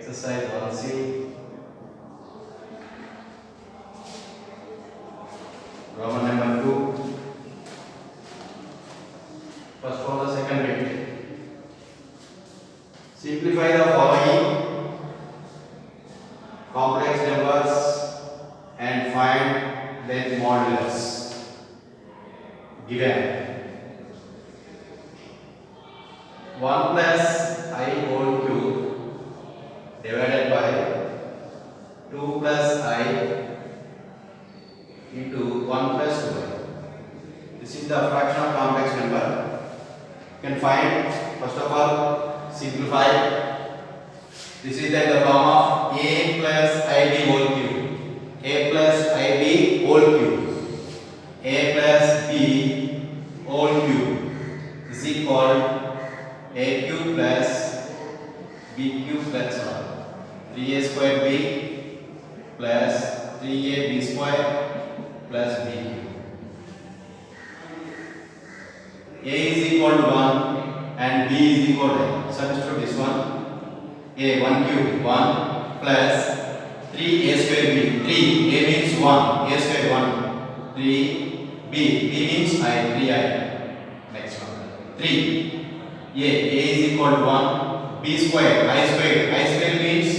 Exercise 1C, Roman number 2. First for the second bit. Simplify the following complex numbers and find their modulus. Given 1 plus I whole cube divided by 2 plus I into 1 plus 2I. This is the fraction of complex number. You can find, first of all, simplify. This is in the form of a plus ib whole cube. A plus ib whole cube. A plus b whole cube is equal a cube plus b cube plus 1. 3a square b plus 3a b square plus b cube. A is equal to 1 and b is equal to, substitute this one, a 1 cube 1 plus 3a square b, 3, a means 1, a square 1, 3, b means I, 3i, next one, 3, a is equal to 1, b square, I square means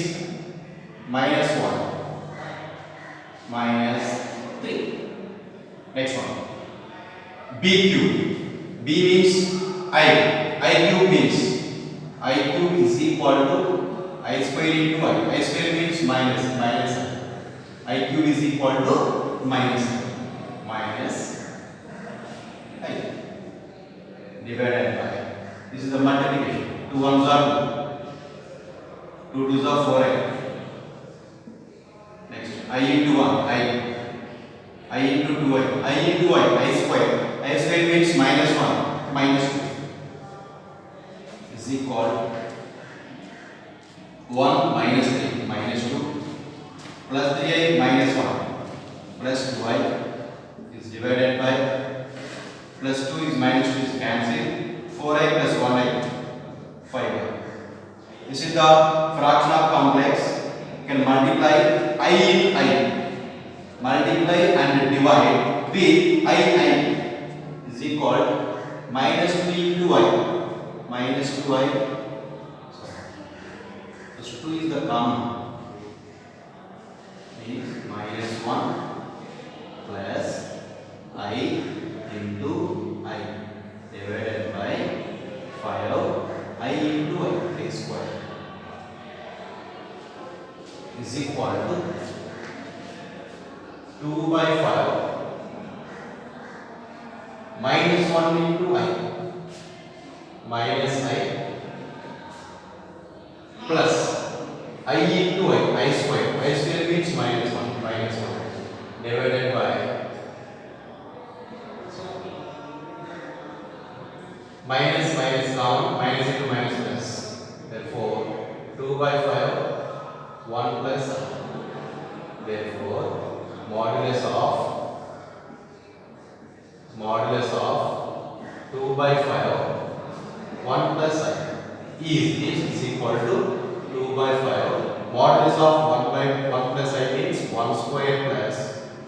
minus 1, minus 3, next one, b cube, b means I cube means I cube is equal to I square into I square means minus I cube is equal to minus I divided by, this is the multiplication, 2 ones are 2, 2 twos are 4i. Next I into 1 I into 2i, I into I square means minus 1 minus 2 is equal 1 minus 3 minus 2 plus 3i minus 1 plus 2i is divided by plus 2 is minus 2 is cancelled, 4i plus 1i 5i. This is the fraction of complex. You can multiply I in I, multiply and divide with I is equal minus 3 into I, minus 2i. This 2 is the common, means minus 1 plus I into I divided by 5 I into I square is equal to 2 by 5 minus 1 into I minus I plus I into I square means minus 1 divided by minus common, minus into minus plus, therefore 2 by 5 1 plus I, therefore modulus of 2 by 5 1 plus I is equal to 2 by 5. Modulus of 1 by 1 plus I means 1 square plus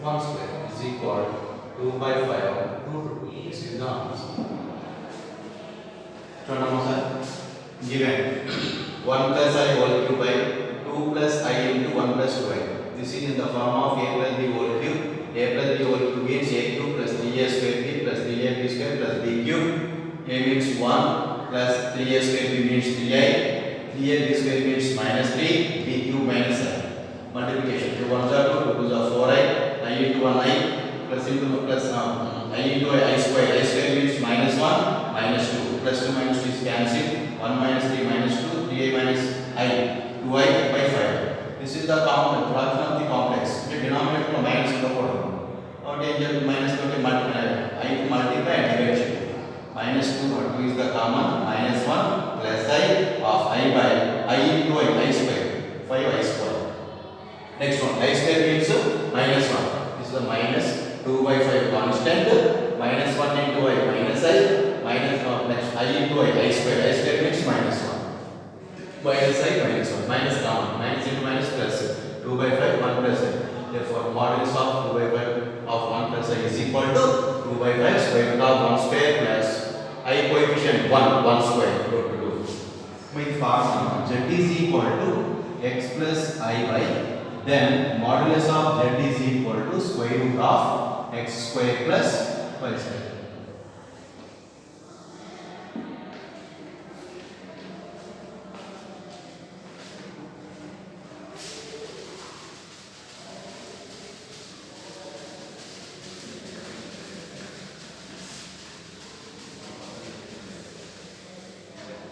1 square is equal 2 by 5 2. This is the answer. So now given 1 plus I whole cube by 2 plus I into 1 plus 2i. This is in the form of a plus b whole cube. A plus b whole cube means a cube plus 3a square b plus 3ab square plus b cube. A means 1 plus 3a square b means 3i. 3ab square means minus 3, b cube minus I. Multiplication, 2 ones are 2, 2 twos are 4i. I into 1i plus into plus I into I square means minus 1 minus 2 plus 2 minus 2 is cancelled, 1 minus 3 minus 2, 3i minus I, 2i by 5. This is the fraction of the complex. The denominator minus in the column. Now take minus multiply. I multiply and divide. Minus 2 is the common, minus 1 plus I of I by I into I square, 5i square. Next one, I square means minus 1. This is the minus 2 by 5 constant, minus 1 into I minus I, minus next I into I square means minus 1. minus I minus 1. Minus common. Minus into minus plus. 2 by 5, 1 plus I. Therefore, modulus of 2 by 5 of 1 plus I is equal to 2 by 5 square root of 1 square plus I coefficient 1 square equal to 2. My formula z is equal to x plus I by then modulus of z is equal to square root of x square plus y square.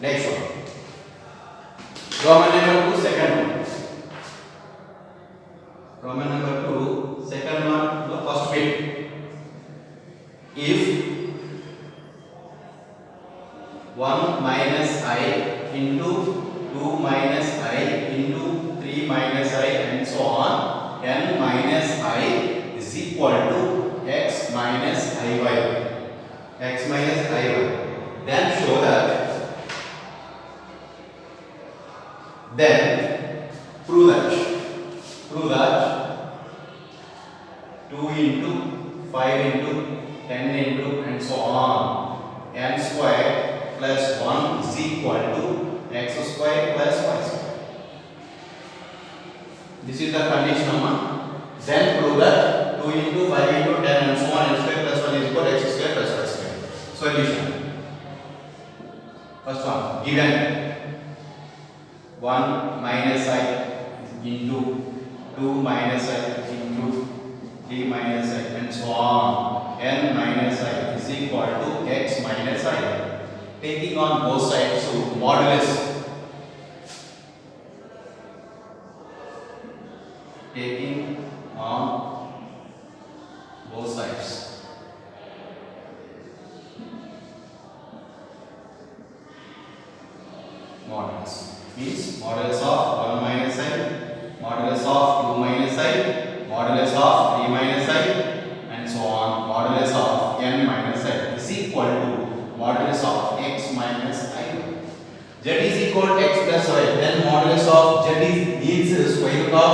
Next one. Roman number 2, second one. Roman number 2, second one, the first bit. If 1 minus I into 2 minus I into 3 minus I and so on, n minus I is equal to x minus iy. X minus iy. Then show that. Then prove that 2 into 5 into 10 into and so on n square plus 1 is equal to x square plus y square. This is the condition number. Then prove that 2 into 5 into 10 and so on n square plus 1 is equal to x square plus y square. Solution. First one, given 1 minus I into 2 minus I into 3 minus I and so on. N minus I is equal to x minus I. Taking on both sides, so modulus. Taking on both sides. Modulus means modulus of 1 minus I, modulus of 2 minus I, modulus of 3 minus I and so on, modulus of n minus I is equal to modulus of x minus I. Z is equal to x plus y, then modulus of z is square root of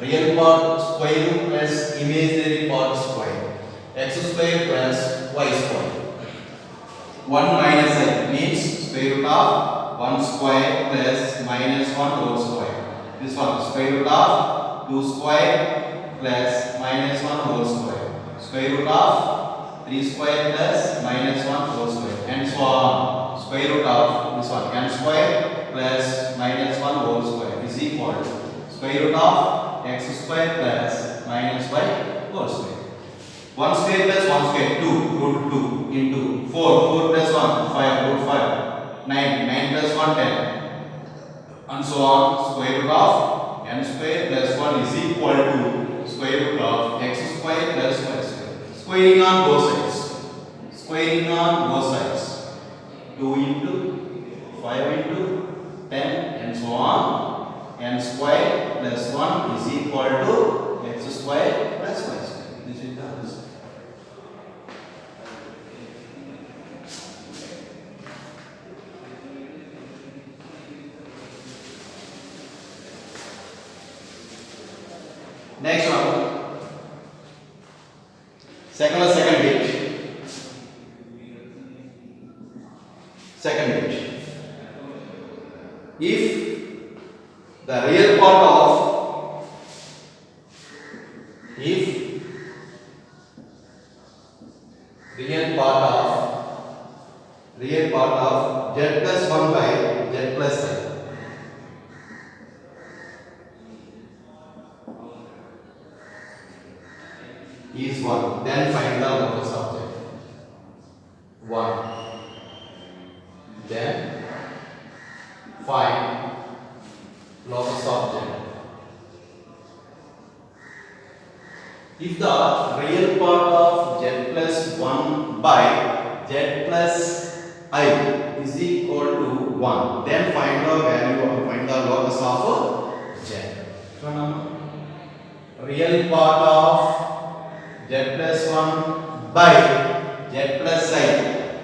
real part square root plus imaginary part square, x square plus y square. 1 minus I means square root of 1 square plus minus 1 whole square. This one square root of 2 square plus minus 1 whole square. Square root of 3 square plus minus 1 whole square and so on. Square root of this one n square plus minus 1 whole square is equal to square root of x square plus minus y whole square. 1 square plus 1 square 2 root 2 into 4 plus 1 5 root 5. 9 plus 1 10 and so on. Square root of n square plus 1 is equal to square root of x square plus y square. Squaring on both sides. Squaring on both sides. 2 into 5 into 10 and so on. N square plus 1 is equal to x square plus y square. This is the answer. Next one, second bit. Second bit. If the real part of z plus 1 by z plus I is 1, then find the locus of z. 1, then find locus of z. If the real part of z plus 1 by z plus I is equal to 1, then find the value or find the locus of z. Real part of z plus 1 by z plus I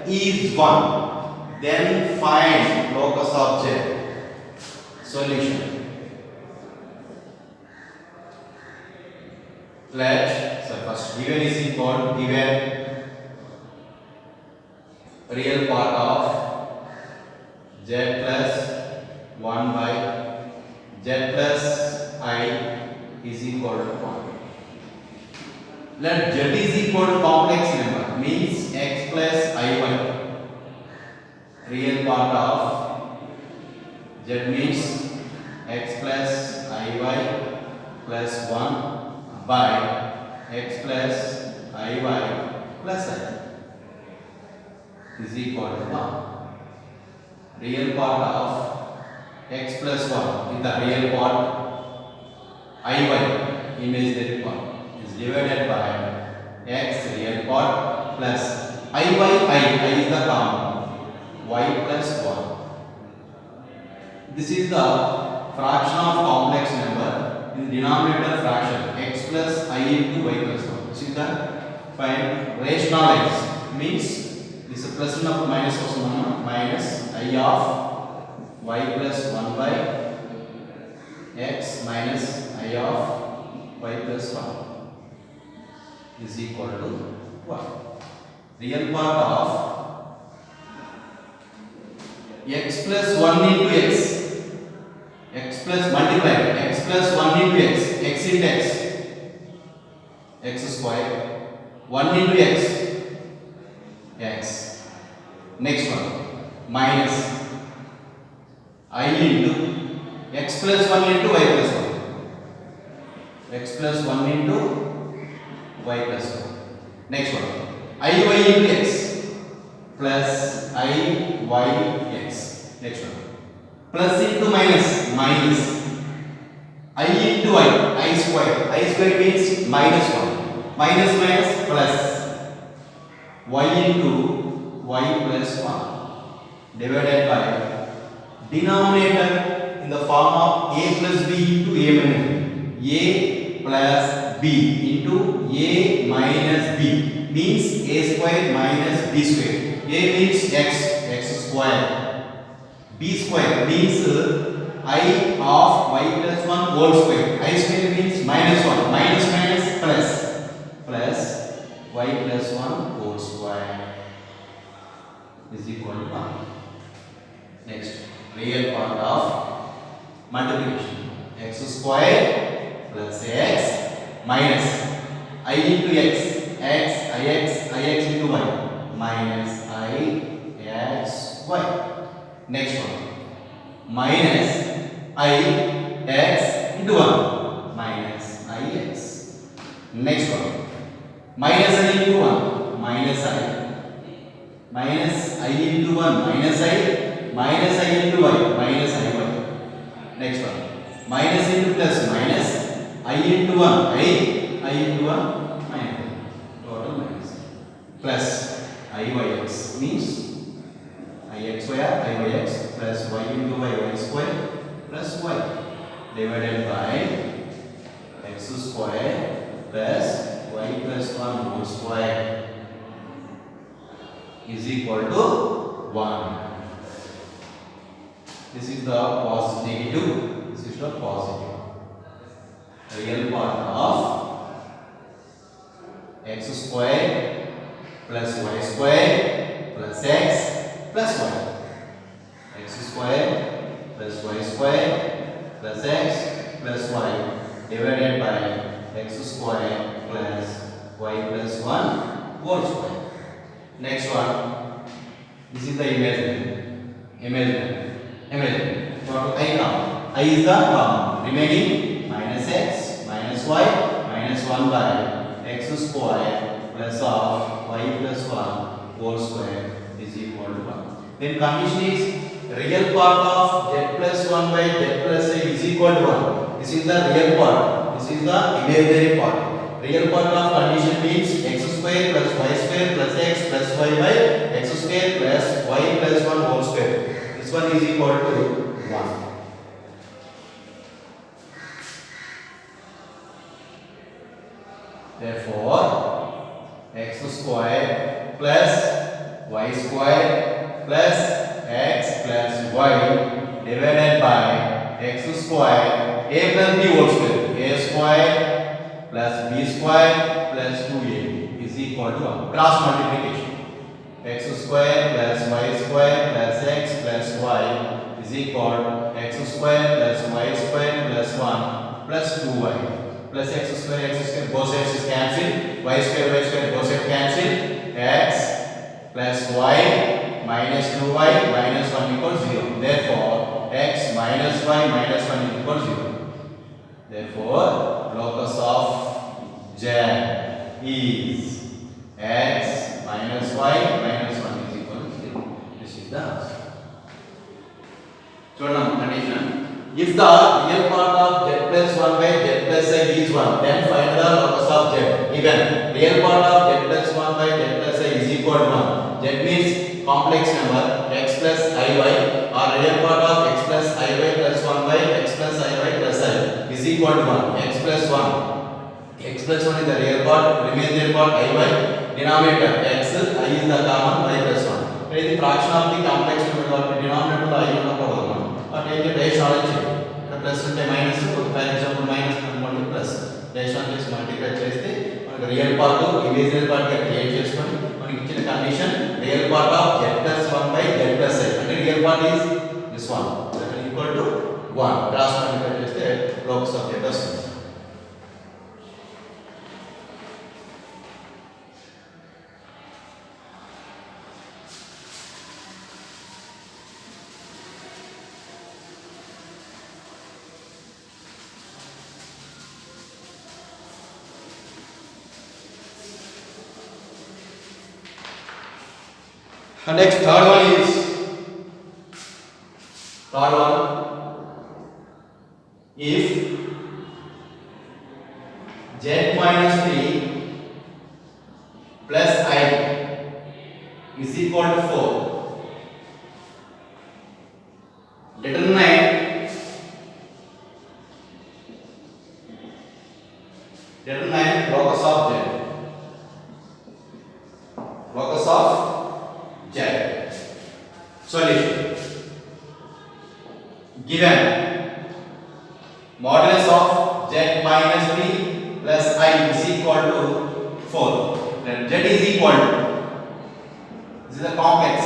is 1, Then find locus of z. Solution. Let first given is equal given real part of z plus 1 by z plus I is equal to 1. Let z is equal to complex number means x plus iy. Real part of z means x plus iy plus 1 by x plus iy plus I is equal to 1. Real part of x plus 1 is the real part, iy imaginary part is divided by x real part plus iy, I is the common, y plus 1. This is the fraction of complex number in denominator fraction x plus I into y plus 1. This is the find rationalize means this is plus number minus minus I of y plus 1 by x minus I of y plus 1 is equal to 1. Real part of x plus 1 into x plus multiply x plus 1 into x into x square 1 into x. Next one minus I into x plus 1 into y plus 1, x plus 1 into y plus 1. Next one iy into x plus iyx. Next one plus into minus I into y, I square means minus 1, minus plus y into y plus 1 divided by denominator in the form of a plus b into a plus b into a minus b means a square minus b square. A means x square, b square means I of y plus 1 whole square. I square means minus 1, minus plus y plus 1 whole square is equal to 1. Next, real part of multiplication x square plus x minus I into x ix into y minus ix y. Next one minus ix into 1 minus ix. Next one minus I into 1 minus I into 1 minus I into y minus iy. Next one minus into plus minus I into 1 I into 1 minus total minus plus iyx means ix square iyx plus y into y square plus y divided by x square plus y plus 1 whole square is equal to 1. This is the negative, this is the positive. Real part of x square plus y square plus x plus y. X square plus y square plus x plus y divided by x square plus y plus 1 whole square. Next one, this is the imaginary. What I count? I is the common. Remaining minus x minus y minus 1 by x square plus of y plus 1 whole square is equal to 1. Then condition is real part of z plus 1 by z plus a is equal to 1. This is the real part. This is the imaginary part. Real part of condition means x square plus y square plus x plus y by x square plus y plus 1 whole square. This one is equal to 1. Therefore, x square plus y y square plus x plus y divided by x square a plus b whole square. A square plus b square plus 2a is equal to 1. Cross multiplication. X square plus y square plus x plus y is equal to x square plus y square plus 1 plus 2y plus x square both sides is cancelled. Y square both sides cancelled. X plus y minus 2y minus 1 equals 0. Therefore, x minus y minus 1 equals 0. Therefore, locus of z is x minus y minus 1 is equal to 0. This is the answer. So now condition. If the real part of z plus 1 by z plus I is 1, then find the locus of z. Even real part of z plus 1 by z plus I is equal to 1. Z means complex number x plus iy, or real part of x plus iy plus 1 by x plus iy plus I is equal to 1. X plus 1. X plus 1 is the real part, remaining part iy, denominator x, I is the common, y plus 1. It is the fraction of the complex number, denominator I is the common. But in the dash knowledge, plus and minus, for example, minus and plus. Dash knowledge multiply cheste, real part to imaginary part get create chestoni. మనకి ఇచ్చిన condition real part of z plus 1 by z plus I. అంటే real part is this one. That is equal to 1. Cross multiply చేస్తే locus of z వస్తుంది. And next third one is if z minus 3 plus I is equal to 4, determine locus of z. Locus of z. Solution. Given modulus of z minus 3 plus I is equal to 4, then z is equal to, this is a complex,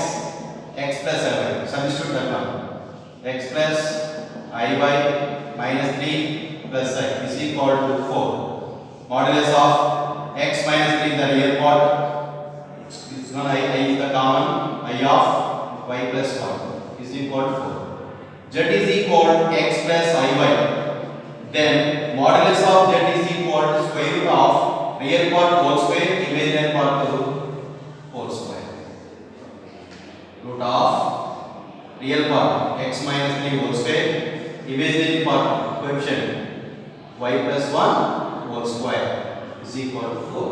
x plus iy, substitute that one, x plus iy minus 3 plus I is equal to 4. Modulus of x minus 3 the real part, this one I is the common, I of y plus 1 is equal to 4. Z is equal to x plus iy. Then modulus of z is equal to square root of real part whole square, imaginary part whole square. Root of real part x minus 3 whole square, imaginary part coefficient y plus 1 whole square is equal to 4.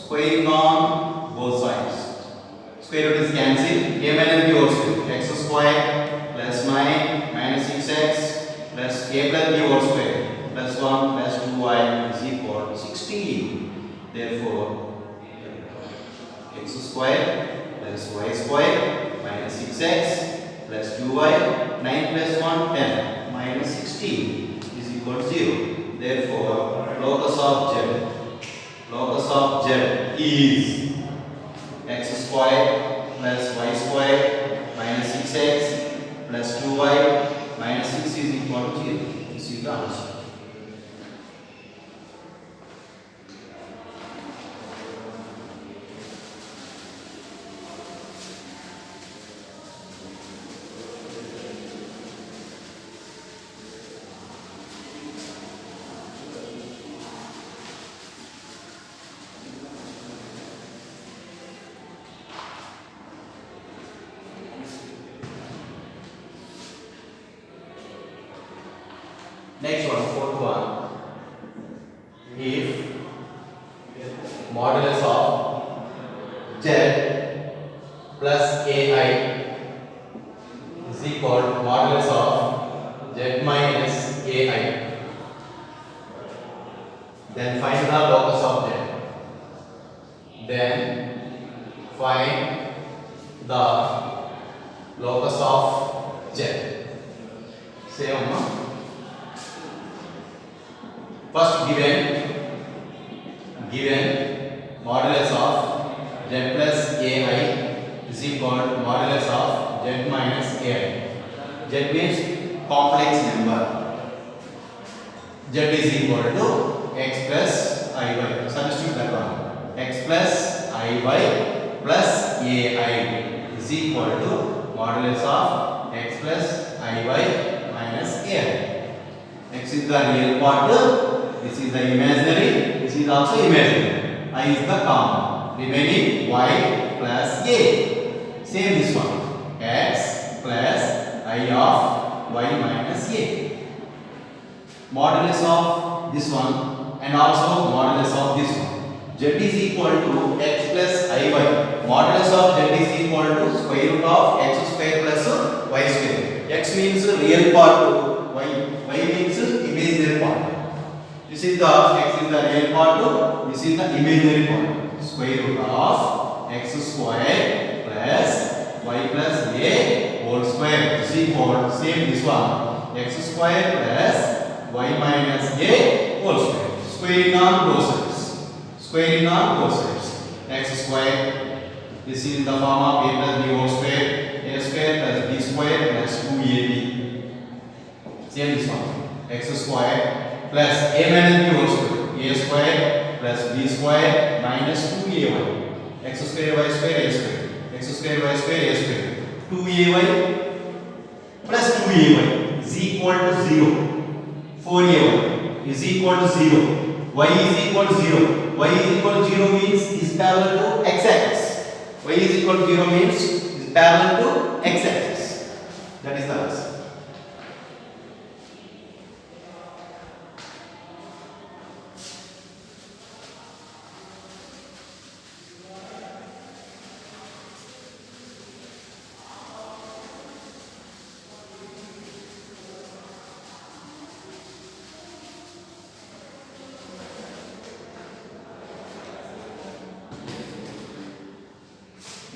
Squaring on both sides. Square root is cancelled. A minus b whole square. X square plus 9 minus 6x plus a plus b whole square plus 1 plus 2y is equal to 16. Therefore, x square plus y square minus 6x plus 2y, 9 plus 1 10 minus 16 is equal to 0. Therefore, locus of z is x square plus y square minus 6x plus 2y minus 6 is equal to 0. This is the answer. Next one, fourth one. If modulus of z plus ai is equal to modulus of z minus ai, then find the locus of z. Then find z the locus of z. Say first given modulus of z plus ai is equal to modulus of z minus ai. Z means complex number. Z is equal to x plus iy. Substitute that one. X plus iy plus ai is equal to modulus of x plus iy minus ai. X is the real part, this is the imaginary, this is also imaginary. I is the common, remaining y plus a. Same this one, x plus I of y minus a. Modulus of this one and also modulus of this one. Z is equal to x plus iy. Modulus of z is equal to square root of x square plus y square. X means real part, y means imaginary part. This is the x is the real part, this is the imaginary part. Square root of x square plus y plus a whole square is equal to same this one, x square plus y minus a whole square. Squaring on both sides. Squaring on both sides. X square. This is in the form of a plus b whole square. A square plus b square plus 2ab. Same this one. X square plus a minus b whole square. A square plus b square minus 2ay. X square y square a square. X square y square a square. 2ay plus 2ay is equal to 0. 4ay is equal to 0. Y is equal to 0. Y is equal to 0 means is parallel to x axis. Y is equal to 0 means is parallel to x axis. That is the answer.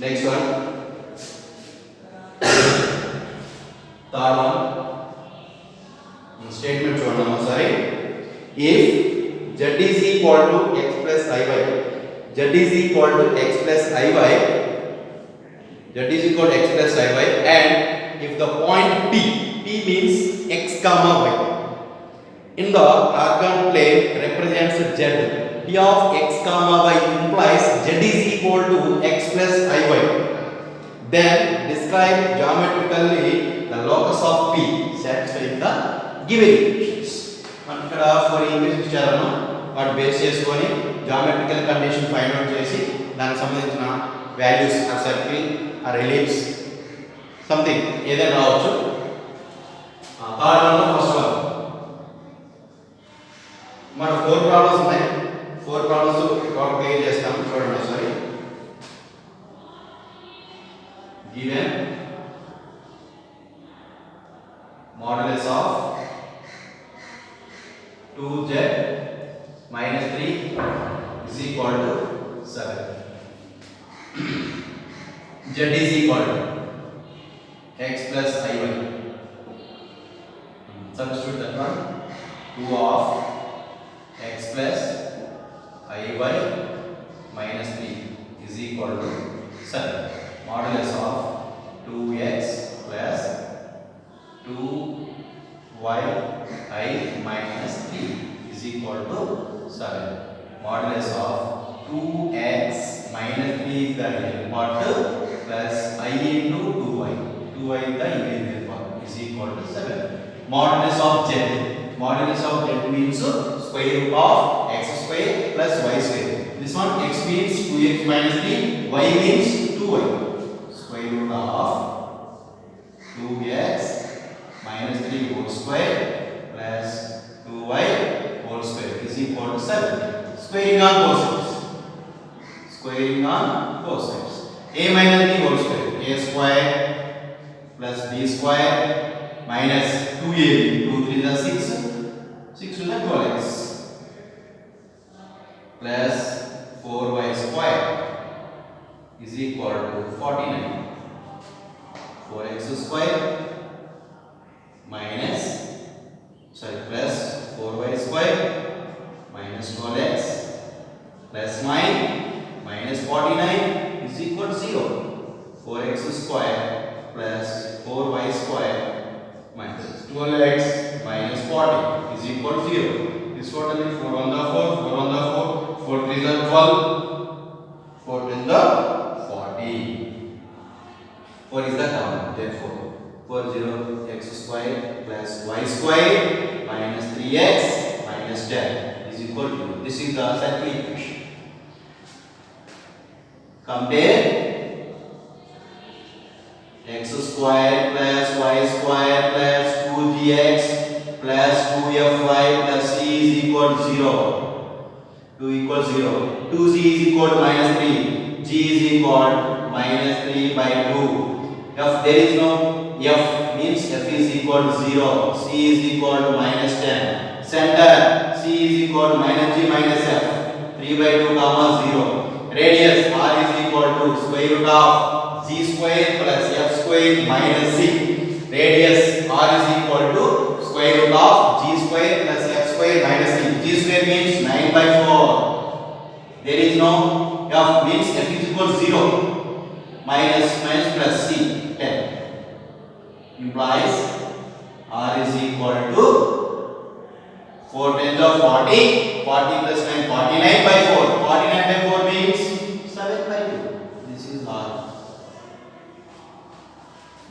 Next one, third one, statement చూడండి sorry. If z is equal to x plus iy, z is equal to x plus iy, z is equal to x plus iy, and if the point P means x comma y in the organ plane represents z, P of x comma y implies z is equal to x plus iy. Then describe geometrically the locus of P satisfying the given equations. మనం ఇక్కడ 4 equations ఇచ్చారను వాటి base చేసుకొని geometrical condition find out చేసి దానికి సంబంధించిన values ఆ circle ఆ ellipse something ఏదైనా రావచ్చు. థర్డ్ వన్ ఫస్ట్ వన్ మన 4 ప్రాబ్లమ్స్ ఉన్నాయి. 4 ప్రాబ్లమ్స్ టోటల్ క్లియర్ చేస్తాం. చూడండి ఒకసారి. Given modulus of 2z minus 3 is equal to 7. Z is equal to x plus iy. Substitute that one. 2 of x plus iy minus 3 is equal to 7. Modulus of 2x plus 2y I minus 3 is equal to 7. Modulus of 2x minus 3 is the real part plus I into 2y. 2y is the imaginary part is equal to 7. Modulus of z. Modulus of z means square root of x square plus y square. This one x means 2x minus 3, y means 2y. Square root of 2x minus 3 whole square plus 2y whole square is equal to 7. Squaring on both sides. Squaring on both sides. A minus b whole square. A square plus b square minus 2ab. 2 3 is 6. 6 to the 12x plus 4y square is equal to 49. 4x square minus plus 4y square minus 12x plus 9 minus 49 is equal to 0. 4x square plus 4y square minus 12x minus 40 is equal to 0. This total is 4 on the 4, 4 on the 4, 4 3 is 12, 4 10 the 40. 4 is the term, therefore 4 x square plus y square minus 3x minus 10 is equal to, this is the circle equation. Compare x square plus y square plus 2gx plus 2fy plus c is equal to 0. 2 equals 0. 2c is equal to minus 3. G is equal to minus 3 by 2. F, there is no f, means f is equal to 0. C is equal to minus 10. Center, C is equal to minus g minus f. 3 by 2 comma 0. Radius, R is equal to square root of g square plus f square minus c. Radius, R is equal to square root of g square plus f square minus c. G square means 9 by 4. There is no f, means f is equal to 0. Minus plus c, 10. Implies R is equal to 4 10 of 40, 40 plus 9, 49 by 4. 49 by 4 means 7 by 2. This is R.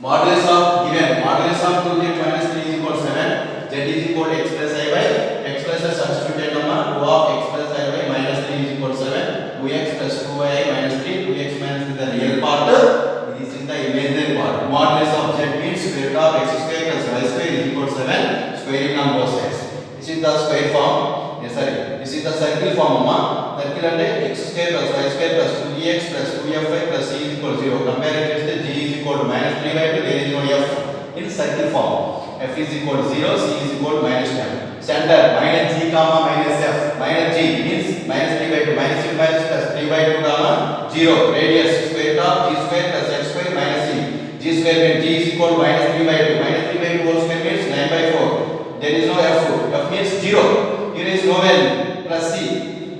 Modulus of given, modulus of 2z minus 3 is equal to 7. Z is equal to x plus I by, x plus is substituted number, 2 of x plus I by minus 3 is equal to 7. 2x plus 2y minus 3, 2x minus is the real part, this is the imaginary part. Modulus of z means square root of x square plus y square is equal to 7, squaring on both sides. This is the square form, yes sorry, this is the circle form amma. Circle and x square plus y square plus 2gx plus 2fy plus c is equal to 0. Compare it with g is equal to minus 3 by 2, there is no f in circle form. F is equal to 0, c is equal to minus 10. Center, minus g comma minus f. Minus g means minus 3 by 2, minus 3 minus plus 3 by 2 comma 0. Radius, square root of g square plus f square minus c. G square means g is equal to minus 3 by 2. Minus 3 by 2 whole square means 9 by 4. There is no f. F means 0. Here is no well plus c.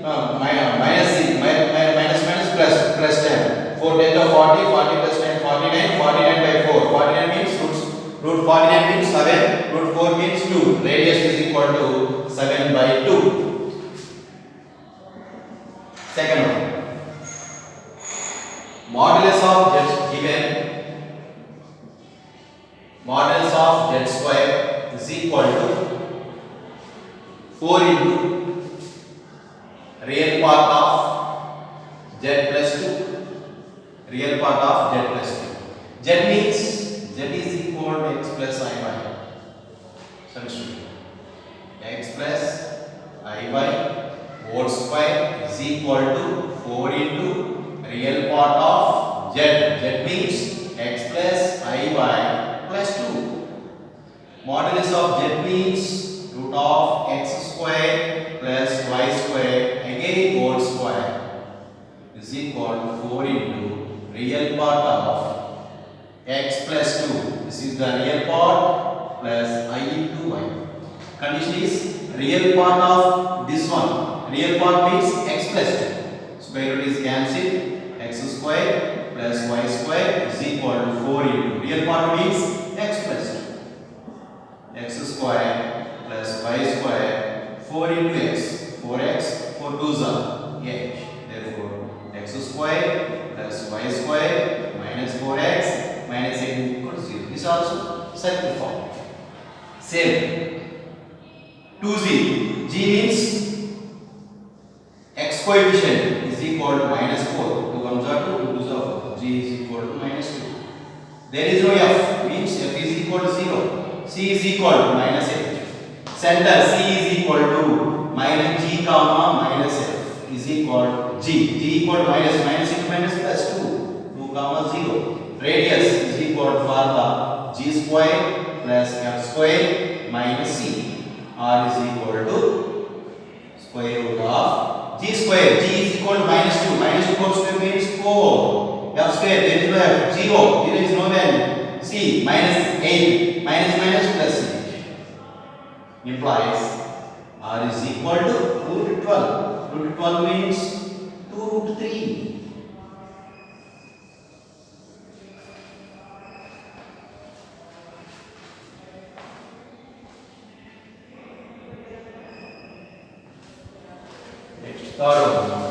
Minus c. Minus plus 10. 4 10 of 40. 40 plus 10 49. 49 by 4. 49 means root 49 means 7. Root 4 means 2. Radius is equal to 7 by 2. Second one. Modulus of z given. Modulus of z square is equal to 4 into real part of z plus 2. Real part of z plus 2. Z means z is equal to x plus I y. Substitute. X plus I y whole square is equal to 4 into real part of z. Z means x plus I y plus 2. Modulus of z means root of x square plus y square again whole square is equal to 4 into real part of x plus 2. This is the real part plus I into y. Condition is real part of this one. Real part means x plus 2. Square root is cancelled. X square plus y square is equal to 4 into real part means x plus 2. X square plus y square 4 into x. 4x 4 2s are 8. Therefore x square plus y square minus 4x minus 8 equals 0. This is also circle form. Same. 2z. G means x coefficient is equal to minus 4. 2 comes out 2, 2 are 4. G is equal to minus 2. There is no f, means f is equal to 0. C is equal to minus 8. Center, C is equal to minus g comma minus f is equal to g. G equal to minus into minus plus 2. 2 comma 0. Radius is equal to for the g square plus f square minus c. R is equal to square root of g square. G is equal to minus 2. Minus 2 whole square means 4. F square, there is no f. 0. There is no value. C 60 minus 8 minus minus plus 8 implies r is equal to root 12. Root 12 means 2 root 3. Next, third one.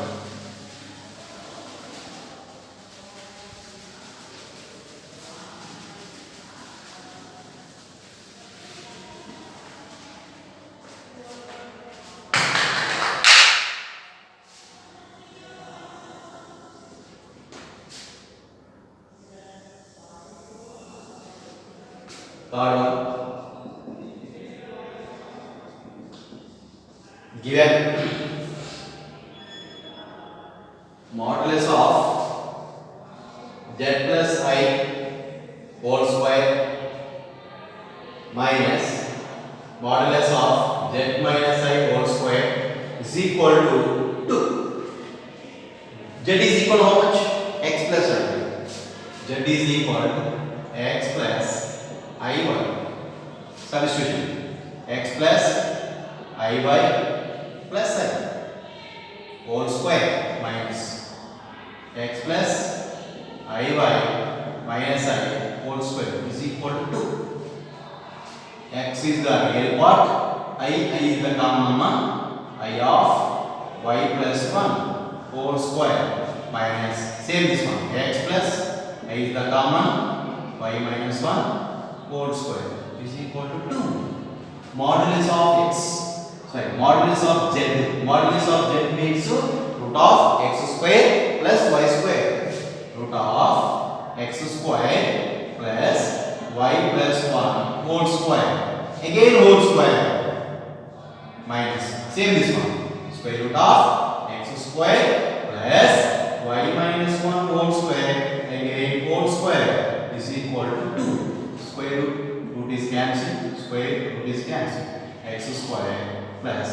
Third one, given modulus of z plus I whole square minus modulus of z minus I whole square is equal to 2. Z is equal to how much? X plus I. Z is equal to x plus IY. Substitution. X plus IY plus I whole square minus x plus IY minus I whole square is equal to 2. X is the real part, I is the common one, I of y plus 1 whole square minus same this one, x plus I is the common, y minus 1 whole square is equal to 2. Modulus of x, sorry, modulus of z means root of x square plus y square. Root of x square plus y plus 1 whole square. Again whole square minus same this one. Square root of x square plus y minus 1 whole square. Again whole square is equal to 2. Square root is cancelled. Square root is cancelled. X square plus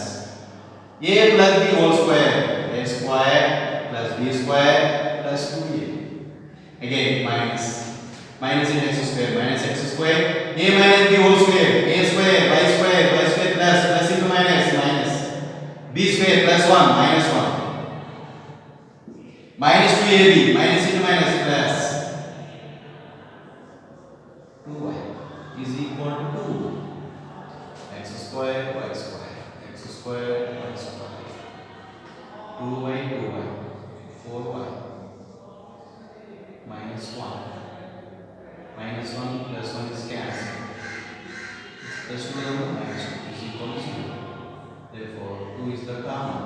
a plus b whole square. A square plus b square plus 2a. Again minus in x square a minus b whole square, a square plus into minus b square plus 1 minus 1 minus 2ab minus into minus plus 2y is equal to 2. X square y square 2y 4y minus 1 plus 1 is cancelled. Plus 2 minus 2 is equal to 0. Therefore 2 is the common.